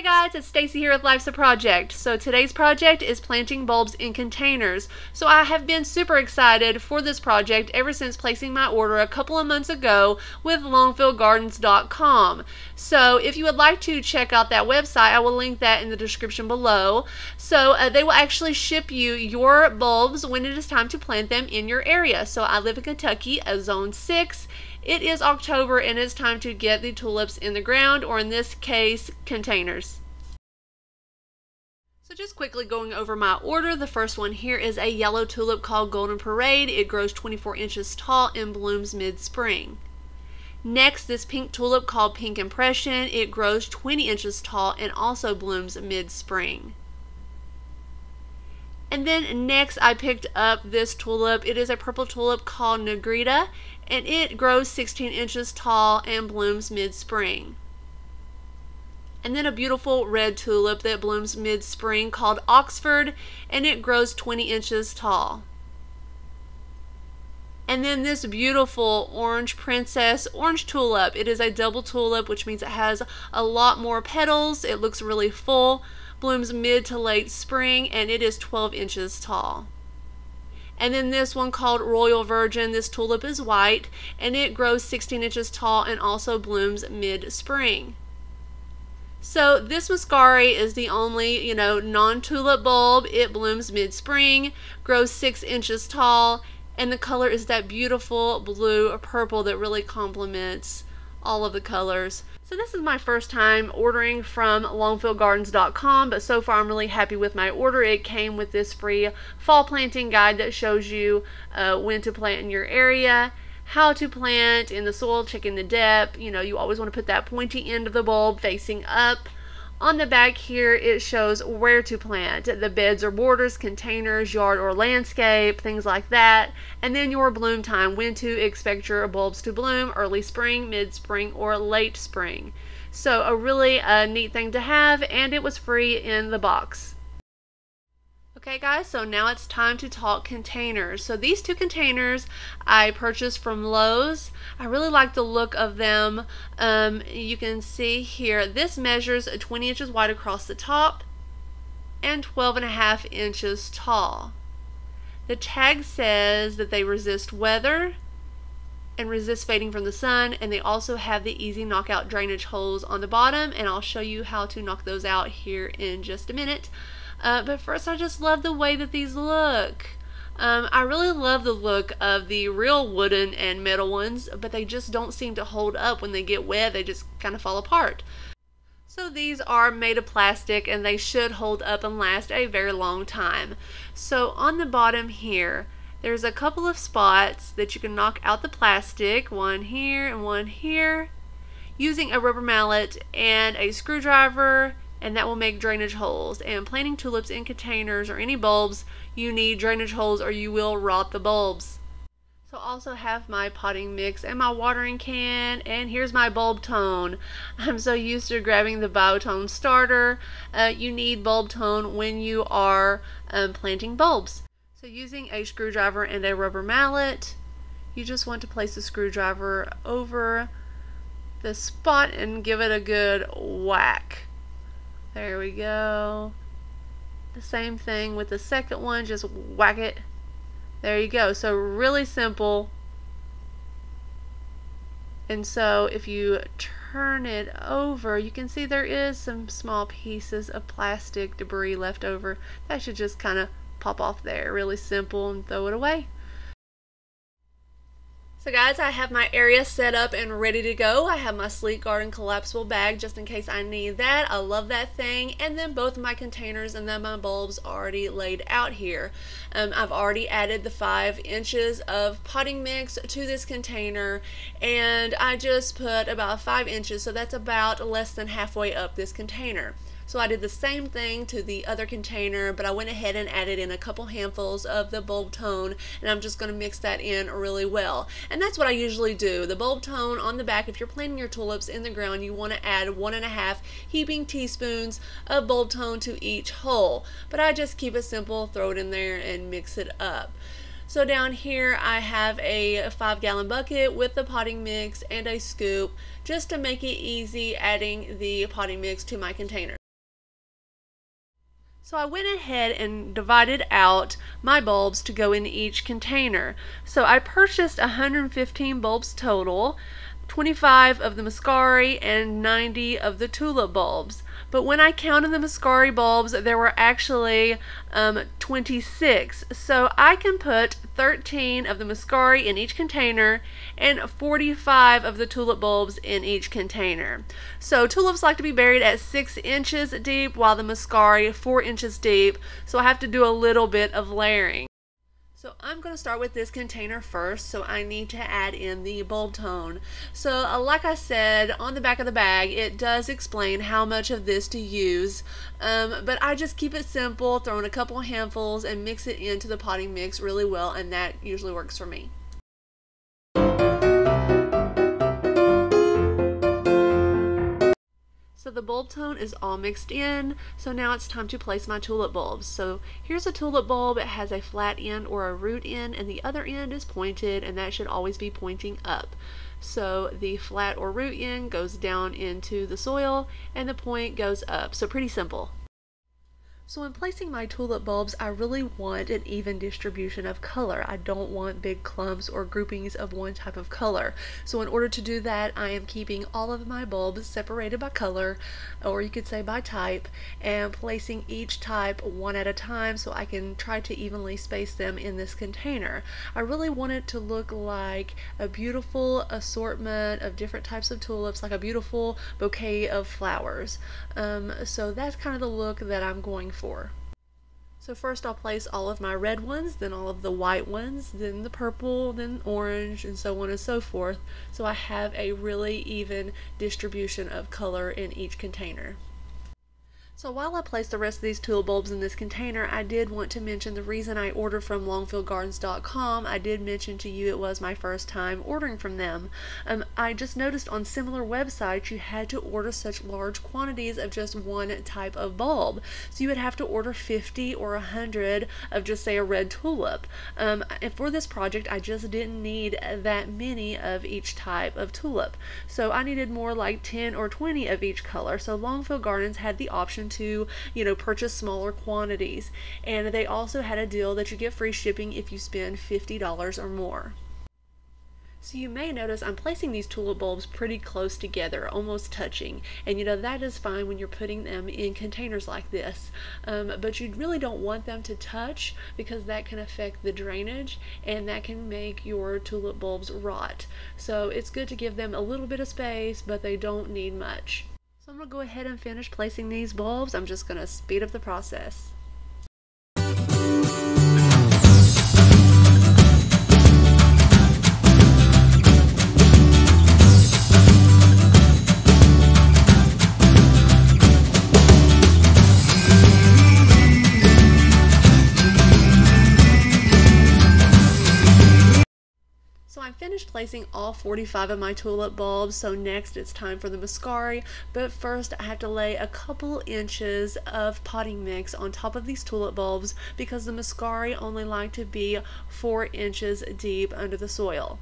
Guys, it's Stacy here with Life's a Project. So today's project is planting bulbs in containers. So I have been super excited for this project ever since placing my order a couple of months ago with longfieldgardens.com. So if you would like to check out that website, I will link that in the description below. So they will actually ship you your bulbs when it is time to plant them in your area. So I live in Kentucky, Zone 6. It is October and it's time to get the tulips in the ground, or in this case, containers. So just quickly going over my order, the first one here is a yellow tulip called Golden Parade. It grows 24 inches tall and blooms mid-spring. Next, this pink tulip called Pink Impression. It grows 20 inches tall and also blooms mid-spring. And then next I picked up this tulip. It is a purple tulip called Negrita, and it grows 16 inches tall and blooms mid-spring. And then a beautiful red tulip that blooms mid-spring called Oxford, and it grows 20 inches tall. And then this beautiful orange princess orange tulip. It is a double tulip, which means it has a lot more petals. It looks really full, blooms mid to late spring, and it is 12 inches tall. And then this one called Royal Virgin. This tulip is white and it grows 16 inches tall and also blooms mid-spring. So this Muscari is the only, non-tulip bulb. It blooms mid-spring, grows 6 inches tall, and the color is that beautiful blue or purple that really complements all of the colors. So this is my first time ordering from longfieldgardens.com, but so far I'm really happy with my order. It came with this free fall planting guide that shows you when to plant in your area, how to plant in the soil, checking the depth. You always want to put that pointy end of the bulb facing up. On the back here, it shows where to plant, the beds or borders, containers, yard or landscape, things like that. And then your bloom time, when to expect your bulbs to bloom, early spring, mid-spring, or late spring. So a really neat thing to have, and it was free in the box. Okay guys, so now it's time to talk containers. So these two containers I purchased from Lowe's. I really like the look of them. You can see here, this measures 20 inches wide across the top and 12.5 inches tall. The tag says that they resist weather and resist fading from the sun, and they also have the easy knockout drainage holes on the bottom, and I'll show you how to knock those out here in just a minute. But first, I just love the way that these look. I really love the look of the real wooden and metal ones, but they just don't seem to hold up when they get wet. They just kind of fall apart. So these are made of plastic, and they should hold up and last a very long time. So on the bottom here, there's a couple of spots that you can knock out the plastic, one here and one here, using a rubber mallet and a screwdriver, and that will make drainage holes. And planting tulips in containers or any bulbs, you need drainage holes or you will rot the bulbs. So I also have my potting mix and my watering can, and here's my bulb tone. I'm so used to grabbing the biotone starter. You need bulb tone when you are planting bulbs. So using a screwdriver and a rubber mallet, you just want to place the screwdriver over the spot and give it a good whack. There we go. The same thing with the second one, just whack it. There you go. So really simple. And so if you turn it over, you can see there is some small pieces of plastic debris left over. That should just kind of pop off there. Really simple, and throw it away. So guys, I have my area set up and ready to go. I have my Sleek Garden collapsible bag just in case I need that. I love that thing. And then both of my containers and then my bulbs already laid out here. I've already added the 5 inches of potting mix to this container, and I just put about 5 inches, so that's about less than halfway up this container. So I did the same thing to the other container, but I went ahead and added in a couple handfuls of the bulb tone, and I'm just going to mix that in really well. And that's what I usually do. The bulb tone on the back, if you're planting your tulips in the ground, you want to add 1.5 heaping teaspoons of bulb tone to each hole. But I just keep it simple, throw it in there and mix it up. So down here I have a 5-gallon bucket with the potting mix and a scoop, just to make it easy adding the potting mix to my container. So I went ahead and divided out my bulbs to go in each container. So I purchased 115 bulbs total, 25 of the Muscari and 90 of the tulip bulbs. But when I counted the Muscari bulbs, there were actually 26. So I can put 13 of the Muscari in each container and 45 of the tulip bulbs in each container. So tulips like to be buried at 6 inches deep, while the Muscari 4 inches deep. So I have to do a little bit of layering. So I'm going to start with this container first, so I need to add in the bulb tone. So like I said, on the back of the bag, it does explain how much of this to use, but I just keep it simple, throw in a couple of handfuls and mix it into the potting mix really well, and that usually works for me. So the bulb tone is all mixed in, so now it's time to place my tulip bulbs. So here's a tulip bulb. It has a flat end or a root end, and the other end is pointed, and that should always be pointing up. So the flat or root end goes down into the soil, and the point goes up. So pretty simple. So when placing my tulip bulbs, I really want an even distribution of color. I don't want big clumps or groupings of one type of color. So in order to do that, I am keeping all of my bulbs separated by color, or you could say by type, and placing each type one at a time so I can try to evenly space them in this container. I really want it to look like a beautiful assortment of different types of tulips, like a beautiful bouquet of flowers. So that's kind of the look that I'm going for. So first I'll place all of my red ones, then all of the white ones, then the purple, then orange, and so on and so forth. So I have a really even distribution of color in each container. So while I place the rest of these tulip bulbs in this container, I did want to mention the reason I ordered from longfieldgardens.com. I did mention to you it was my first time ordering from them. I just noticed on similar websites you had to order such large quantities of just one type of bulb. So you would have to order 50 or 100 of just say a red tulip. And for this project I just didn't need that many of each type of tulip. So I needed more like 10 or 20 of each color. So Longfield Gardens had the option to, purchase smaller quantities, and they also had a deal that you get free shipping if you spend $50 or more. So you may notice I'm placing these tulip bulbs pretty close together, almost touching, and that is fine when you're putting them in containers like this, but you really don't want them to touch because that can affect the drainage and that can make your tulip bulbs rot. So it's good to give them a little bit of space, but they don't need much. So I'm going to go ahead and finish placing these bulbs. I'm just going to speed up the process. So I'm finished placing all 45 of my tulip bulbs, so next it's time for the Muscari, but first I have to lay a couple inches of potting mix on top of these tulip bulbs because the Muscari only like to be 4 inches deep under the soil.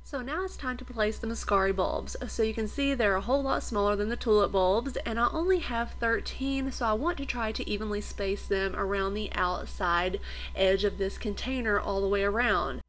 So now it's time to place the Muscari bulbs. So you can see they're a whole lot smaller than the tulip bulbs, and I only have 13, so I want to try to evenly space them around the outside edge of this container all the way around.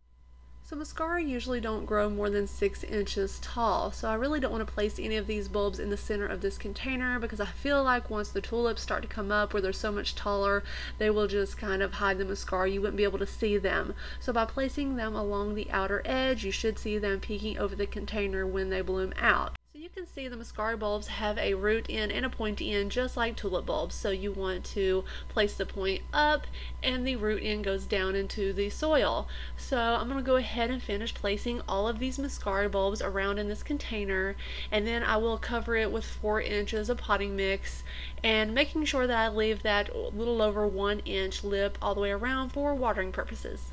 So Muscari usually don't grow more than 6 inches tall, so I really don't want to place any of these bulbs in the center of this container because I feel like once the tulips start to come up where they're so much taller, they will just kind of hide the Muscari. You wouldn't be able to see them. So by placing them along the outer edge, you should see them peeking over the container when they bloom out. So you can see the Muscari bulbs have a root end and a pointy end just like tulip bulbs, so you want to place the point up and the root end goes down into the soil. So I'm going to go ahead and finish placing all of these Muscari bulbs around in this container, and then I will cover it with 4 inches of potting mix and making sure that I leave that little over 1 inch lip all the way around for watering purposes.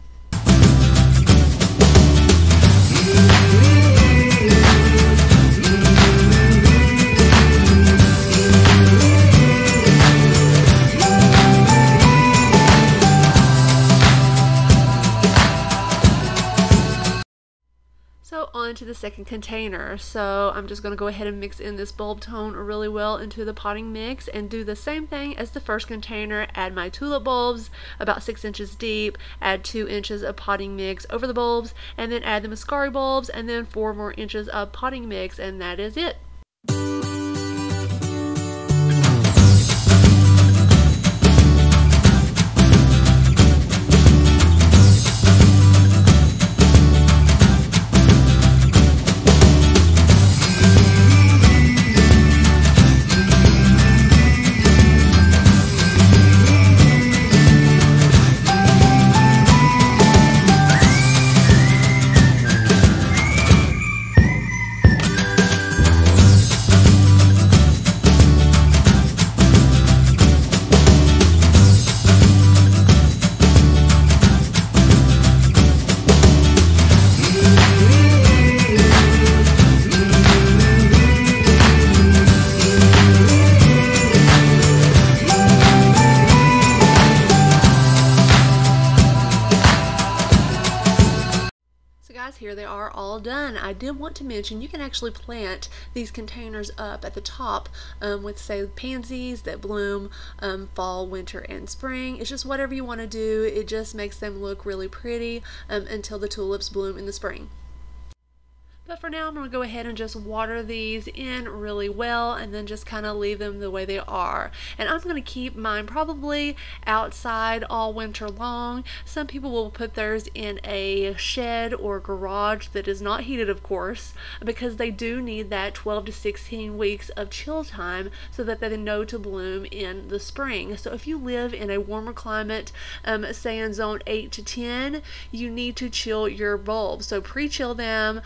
So on to the second container. So I'm just going to go ahead and mix in this bulb tone really well into the potting mix and do the same thing as the first container. Add my tulip bulbs about 6 inches deep, add 2 inches of potting mix over the bulbs, and then add the Muscari bulbs and then 4 more inches of potting mix, and that is it. Guys, here they are all done. I did want to mention you can actually plant these containers up at the top with, say, pansies that bloom fall, winter, and spring. It's just whatever you want to do. It just makes them look really pretty until the tulips bloom in the spring. But for now, I'm going to go ahead and just water these in really well and then just kind of leave them the way they are. And I'm going to keep mine probably outside all winter long. Some people will put theirs in a shed or garage that is not heated, of course, because they do need that 12 to 16 weeks of chill time so that they know to bloom in the spring. So if you live in a warmer climate, say in zone 8 to 10, you need to chill your bulbs. So pre-chill them.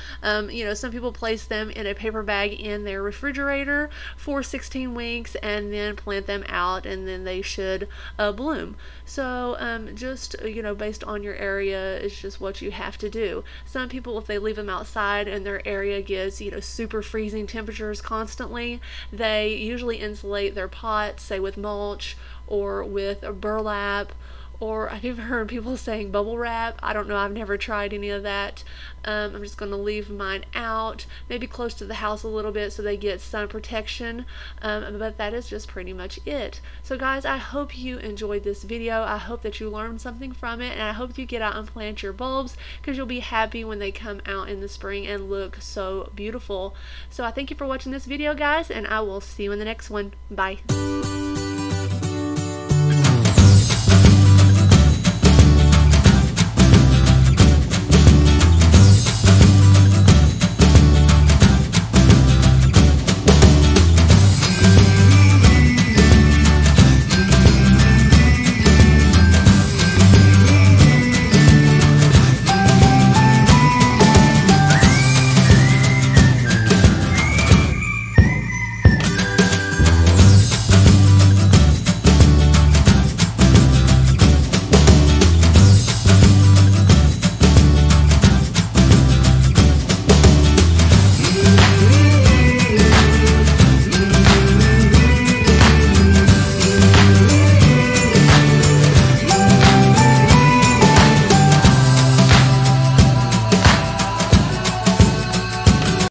You know, some people place them in a paper bag in their refrigerator for 16 weeks and then plant them out, and then they should bloom. So just, you know, based on your area, it's just what you have to do. Some people, if they leave them outside and their area gets, you know, super freezing temperatures constantly, they usually insulate their pots, say with mulch or with a burlap, or I've even heard people saying bubble wrap. I don't know, I've never tried any of that. I'm just going to leave mine out, maybe close to the house a little bit so they get sun protection, but that is just pretty much it. So guys, I hope you enjoyed this video. I hope that you learned something from it, and I hope you get out and plant your bulbs because you'll be happy when they come out in the spring and look so beautiful. So I thank you for watching this video, guys, and I will see you in the next one. Bye.